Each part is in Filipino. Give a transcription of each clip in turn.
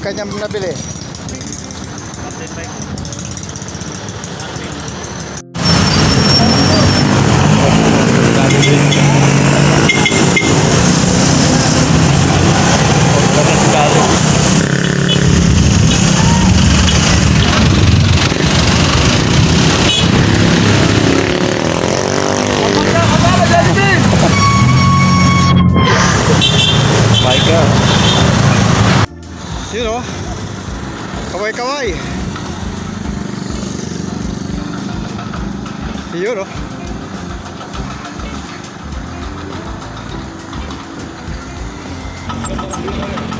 kanyang nabili? Biker. Yun o. Kaway-kaway. Yun o.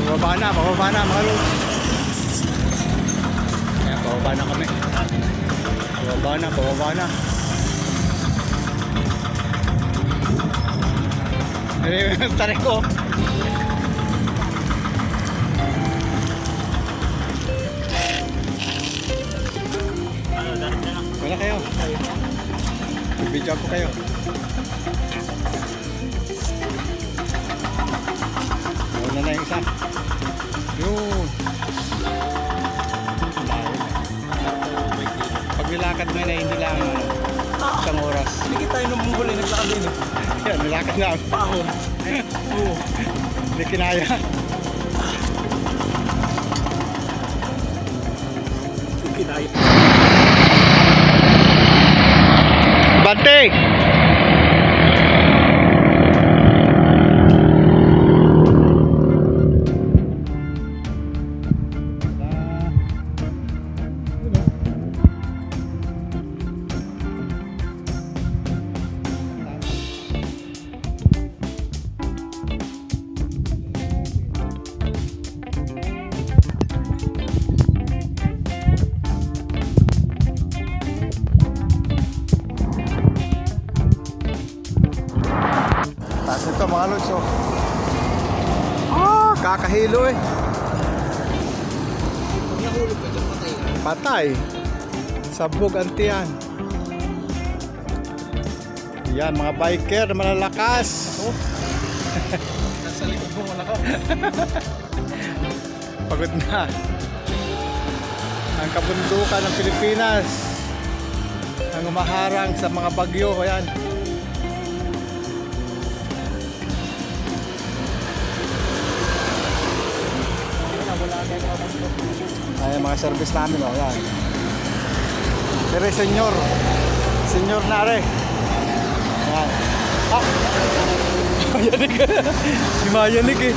Pababa na mga lods. Ayan, pababa na kami. Pababa na. Ano yung tarik ko? Wala kayo. Video ko kayo. Wala na yung isa. Yun. Pag nilakad mo na hindi lang isang oras. Hindi tayo nung muli naglakad din eh. Yan, nilakad na. Pahon. Oo. Hindi kinaya. Kinaya. Bante! Tapos ito mga lods, oh. Kakahilo eh. Pag nahulog ka dyan, patay ka. Patay. Sabog ang tiyan. Yan, mga biker na malalakas. Oh. Nasa likod mo wala ka. Pagod na. Ang kabundukan ng Pilipinas. Ang umaharang sa mga bagyo. Ayan. Ayan mga service namin, oh, yan. Pero senyor na rin. Ayan. Ah! Mayanig. Si Mayanig eh.